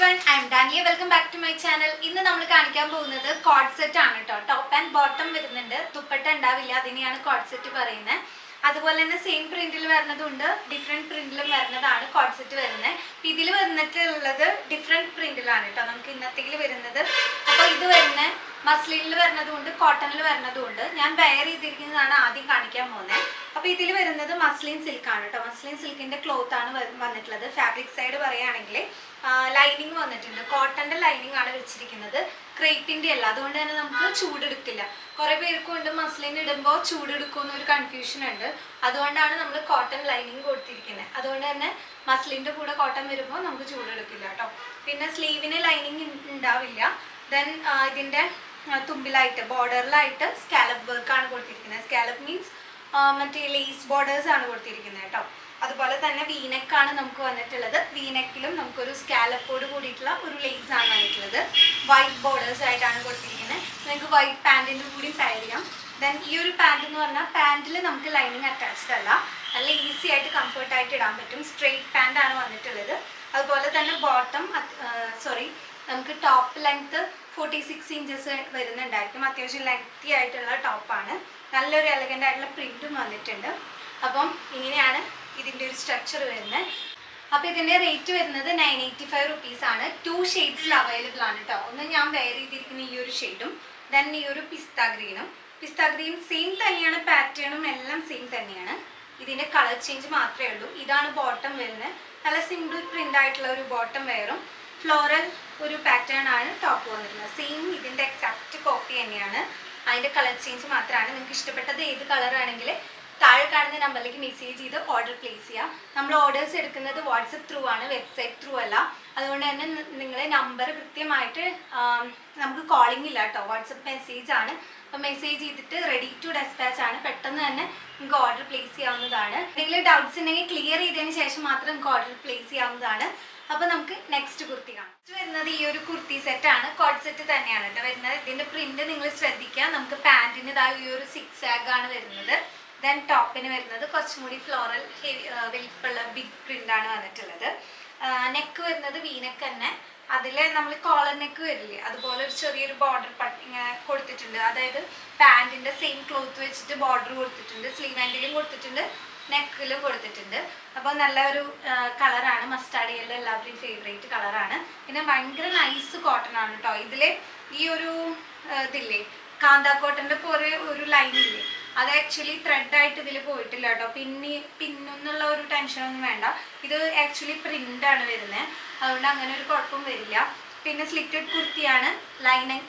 everyone, I am Dania. Welcome back to my channel. ഇന്ന് നമ്മൾ കാണിക്കാൻ പോകുന്നത് കോഡ് സെറ്റ് ആണ് ട്ടോ. ടോപ്പ് ആൻഡ് ബോട്ടം വരുന്നുണ്ട്. ദുപ്പട്ട ഉണ്ടാവില്ല. അതിനെയാണ് കോഡ് സെറ്റ് പറയുന്നത്. അതുപോലെ തന്നെ സെയിം പ്രിന്റിൽ വരുന്നതുണ്ട്, ഡിഫറെന്റ് പ്രിന്റിലും വരുന്നതാണ് കോഡ് സെറ്റ് വരുന്നത്. ഇതിൽ വന്നിട്ടുള്ളത് ഡിഫറെന്റ് പ്രിന്റിലാണ് ട്ടോ. നമുക്ക് ഇന്നത്തേൽ വരുന്നത്. അപ്പോൾ ഇത് വരുന്നത് മസ്ലിനിൽ വരുന്നതുകൊണ്ട് കോട്ടണിൽ വരുന്നതുകൊണ്ട് ഞാൻ വെയർ ചെയ്തിരിക്കുന്നതാണ് ആദ്യം കാണിക്കാൻ പോകുന്നത്. അപ്പോൾ ഇതിൽ വരുന്നത് മസ്ലിൻ സിൽക്ക് ആണ് ട്ടോ. മസ്ലിൻ സിൽക്കിന്റെ ക്ലോത്ത് ആണ് വന്നിട്ടുള്ളത്. ഫാബ്രിക് സൈഡ് പറയുകയാണെങ്കിൽ ലൈനിങ് വന്നിട്ടുണ്ട്. കോട്ടന്റെ ലൈനിങ് ആണ് വെച്ചിരിക്കുന്നത്, ക്രേപ്പിന്റെ അല്ല. അതുകൊണ്ട് തന്നെ നമുക്ക് ചൂടെടുക്കില്ല. കുറെ പേർക്ക് കൊണ്ട് മസ്ലിൻ ഇടുമ്പോൾ ചൂടെടുക്കുമെന്ന് ഒരു കൺഫ്യൂഷൻ ഉണ്ട്. അതുകൊണ്ടാണ് നമ്മൾ കോട്ടൺ ലൈനിങ് കൊടുത്തിരിക്കുന്നത്. അതുകൊണ്ട് തന്നെ മസ്ലിന്റെ കൂടെ കോട്ടൺ വരുമ്പോൾ നമുക്ക് ചൂടെടുക്കില്ല കേട്ടോ. പിന്നെ സ്ലീവിന് ലൈനിങ് ഉണ്ടാവില്ല. ദെൻ ഇതിന്റെ തുമ്പിലായിട്ട് ബോർഡറിലായിട്ട് സ്കാലപ്പ് വർക്ക് ആണ് കൊടുത്തിരിക്കുന്നത്. സ്കാലപ്പ് മീൻസ് മറ്റേ ലേസ് ബോർഡേഴ്സ് ആണ് കൊടുത്തിരിക്കുന്നത് കേട്ടോ. അതുപോലെ തന്നെ വീനെക്കാണ് നമുക്ക് വന്നിട്ടുള്ളത്. വീനെക്കിലും നമുക്കൊരു സ്കാലപ്പോട് കൂടിയിട്ടുള്ള ഒരു ലേസ് ആണ് വന്നിട്ടുള്ളത്. വൈറ്റ് ബോർഡേഴ്സ് ആയിട്ടാണ് കൊടുത്തിരിക്കുന്നത്. നിങ്ങൾക്ക് വൈറ്റ് പാൻറ്റിൻ്റെ കൂടി പെയർ ചെയ്യാം. ദെൻ ഈ ഒരു പാൻറ് എന്ന് പറഞ്ഞാൽ പാൻറ്റിൽ നമുക്ക് ലൈനിങ് അറ്റാച്ച്ഡ് അല്ല, നല്ല ഈസി ആയിട്ട് കംഫർട്ടായിട്ട് ഇടാൻ പറ്റും. സ്ട്രെയിറ്റ് പാൻറ് ആണ് വന്നിട്ടുള്ളത്. അതുപോലെ തന്നെ നമുക്ക് ടോപ്പ് ലെങ്ത് 46 ഇഞ്ചസ് വരുന്നുണ്ടായിരിക്കും. അത്യാവശ്യം ലെങ്തി ആയിട്ടുള്ള ടോപ്പാണ്. നല്ലൊരു എലഗൻ്റ് ആയിട്ടുള്ള പ്രിന്റും വന്നിട്ടുണ്ട്. അപ്പം ഇങ്ങനെയാണ് ഇതിൻ്റെ ഒരു സ്ട്രക്ചർ വരുന്നത്. അപ്പോൾ ഇതിൻ്റെ റേറ്റ് വരുന്നത് 985 റുപ്പീസ് ആണ്. 2 ഷെയ്ഡ്സിൽ അവൈലബിൾ ആണ് കേട്ടോ. ഒന്ന് ഞാൻ വെയർ ചെയ്തിരിക്കുന്ന ഈ ഒരു ഷെയ്ഡും ദെൻ ഈ ഒരു പിസ്ത ഗ്രീനും. പിസ്ത ഗ്രീൻ സെയിം തന്നെയാണ്, പാറ്റേണും എല്ലാം സെയിം തന്നെയാണ്. ഇതിൻ്റെ കളർ ചേഞ്ച് മാത്രമേ ഉള്ളൂ. ഇതാണ് ബോട്ടം വരുന്നത്. നല്ല സിമ്പിൾ പ്രിൻ്റ് ആയിട്ടുള്ള ഒരു ബോട്ടം വെയറും ഫ്ലോറൽ ഒരു പാറ്റേൺ ആണ് ടോപ്പ് വന്നിരുന്നത്. സെയിം ഇതിൻ്റെ എക്സാക്റ്റ് കോപ്പി തന്നെയാണ്. അതിൻ്റെ കളർ ചേഞ്ച് മാത്രമാണ്. നിങ്ങൾക്ക് ഇഷ്ടപ്പെട്ടത് ഏത് കളറാണെങ്കിൽ താഴെ കാണുന്ന നമ്പറിലേക്ക് മെസ്സേജ് ചെയ്ത് ഓർഡർ പ്ലേസ് ചെയ്യുക. നമ്മൾ ഓർഡേഴ്സ് എടുക്കുന്നത് വാട്സപ്പ് ത്രൂ ആണ്, വെബ്സൈറ്റ് ത്രൂ അല്ല. അതുകൊണ്ട് തന്നെ നിങ്ങൾ നമ്പർ കൃത്യമായിട്ട് നമുക്ക് കോളിംഗ് ഇല്ല കേട്ടോ, വാട്സപ്പ് മെസ്സേജ് ആണ്. അപ്പോൾ മെസ്സേജ് ചെയ്തിട്ട് റെഡി ടു ഡെസ്പാച്ച് ആണ്. പെട്ടെന്ന് തന്നെ നിങ്ങൾക്ക് ഓർഡർ പ്ലേസ് ചെയ്യാവുന്നതാണ്. എന്തെങ്കിലും ഡൗട്ട്സ് ഉണ്ടെങ്കിൽ ക്ലിയർ ചെയ്തതിന് ശേഷം മാത്രം നിങ്ങൾക്ക് ഓർഡർ പ്ലേസ് ചെയ്യാവുന്നതാണ്. അപ്പോൾ നമുക്ക് നെക്സ്റ്റ് കുർത്തി കാണാം. വരുന്നത് ഈ ഒരു കുർത്തി സെറ്റ് ആണ്. കോഡ് സെറ്റ് തന്നെയാണ് കേട്ടോ വരുന്നത്. ഇതിൻ്റെ പ്രിന്റ് നിങ്ങൾ ശ്രദ്ധിക്കുക. നമുക്ക് പാൻറ്റിന് ഈ ഒരു 6 ആഗ് ആണ് വരുന്നത്. ദെൻ ടോപ്പിന് വരുന്നത് കുറച്ചും കൂടി ഫ്ലോറൽ വലിപ്പുള്ള ബിഗ് പ്രിന്റ് ആണ് വന്നിട്ടുള്ളത്. നെക്ക് വരുന്നത് വീനെക്ക് തന്നെ. അതിൽ നമ്മൾ കോളർ നെക്ക് വരില്ലേ, അതുപോലെ ഒരു ചെറിയൊരു ബോർഡർ ഇങ്ങനെ കൊടുത്തിട്ടുണ്ട്. അതായത് പാൻറ്റിൻ്റെ സെയിം ക്ലോത്ത് വെച്ചിട്ട് ബോർഡർ കൊടുത്തിട്ടുണ്ട്. സ്ലീവ് ഹാൻഡിലും കൊടുത്തിട്ടുണ്ട്, നെക്കിലും കൊടുത്തിട്ടുണ്ട്. അപ്പോൾ നല്ല ഒരു കളറാണ്. മസ്റ്റാർഡ് യെല്ലോ എല്ലാവരുടെയും ഫേവറേറ്റ് കളറാണ്. പിന്നെ ഭയങ്കര നൈസ് കോട്ടൺ ആണ് കേട്ടോ. ഇതിൽ ഈ ഒരു ഇതില്ലേ കാന്താ കോട്ടൻ്റെ പോലെ ഒരു ലൈൻ ഇല്ലേ, അത് ആക്ച്വലി ത്രെഡായിട്ട് ഇതിൽ പോയിട്ടില്ല കേട്ടോ. പിന്നെന്നുള്ള ഒരു ടെൻഷനൊന്നും വേണ്ട. ഇത് ആക്ച്വലി പ്രിൻ്റാണ് വരുന്നത്. അതുകൊണ്ട് അങ്ങനെ ഒരു കുഴപ്പം വരില്ല. പിന്നെ സ്ലിറ്റഡ് കുർത്തിയാണ്.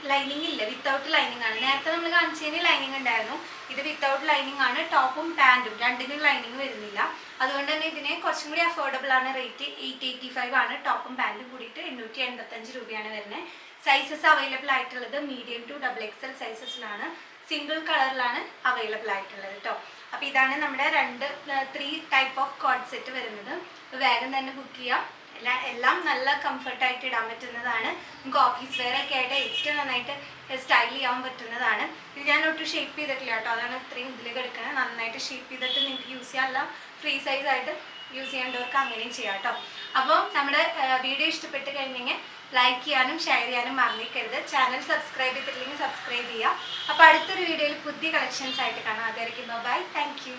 ലൈനിങ് ഇല്ല, വിത്തൗട്ട് ലൈനിങ് ആണ്. നേരത്തെ നമ്മൾ കാണിച്ചതിന് ലൈനിങ് ഉണ്ടായിരുന്നു. ഇത് വിത്തൗട്ട് ലൈനിങ് ആണ്. ടോപ്പും പാൻറ്റും രണ്ടിനും ലൈനിങ് വരുന്നില്ല. അതുകൊണ്ട് തന്നെ ഇതിന് കുറച്ചും കൂടി അഫോർഡബിൾ ആണ്. റേറ്റ് 885 ആണ്. ടോപ്പും പാൻറ്റും കൂടിയിട്ട് 885 രൂപയാണ് വരുന്നത്. സൈസസ് അവൈലബിൾ ആയിട്ടുള്ളത് മീഡിയം ടു XXL സൈസസിലാണ്. സിംഗിൾ കളറിലാണ് അവൈലബിൾ ആയിട്ടുള്ളത് കേട്ടോ. അപ്പോൾ ഇതാണ് നമ്മുടെ 3 ടൈപ്പ് ഓഫ് കോഡ് സെറ്റ് വരുന്നത്. വേഗം തന്നെ ബുക്ക് ചെയ്യാം. എല്ലാം നല്ല കംഫർട്ടായിട്ട് ഇടാൻ പറ്റുന്നതാണ്. നമുക്ക് ഓഫീസ് വെയർ ഒക്കെ ആയിട്ട് ഏറ്റവും നന്നായിട്ട് സ്റ്റൈൽ ചെയ്യാൻ പറ്റുന്നതാണ്. ഇത് ഞാൻ ഒട്ടും ഷേപ്പ് ചെയ്തിട്ടില്ല കേട്ടോ. അതാണ് ഇത്രയും ഇതിലേക്ക് എടുക്കുന്നത്. നന്നായിട്ട് ഷേപ്പ് ചെയ്തിട്ട് നിങ്ങൾക്ക് യൂസ് ചെയ്യാം. അല്ല ഫ്രീ സൈസ് ആയിട്ട് യൂസ് ചെയ്യേണ്ടവർക്ക് അങ്ങനെയും ചെയ്യാം കേട്ടോ. അപ്പോൾ നമ്മുടെ വീഡിയോ ഇഷ്ടപ്പെട്ട് കഴിഞ്ഞെങ്കിൽ ലൈക്ക് ചെയ്യാനും ഷെയർ ചെയ്യാനും മറന്നിരിക്കരുത്. ചാനൽ സബ്സ്ക്രൈബ് ചെയ്തിട്ടില്ലെങ്കിൽ സബ്സ്ക്രൈബ് ചെയ്യുക. അപ്പോൾ അടുത്തൊരു വീഡിയോയിൽ പുതിയ കളക്ഷൻസ് ആയിട്ട് കാണാം. അതായിരിക്കും ബൈ. Thank you.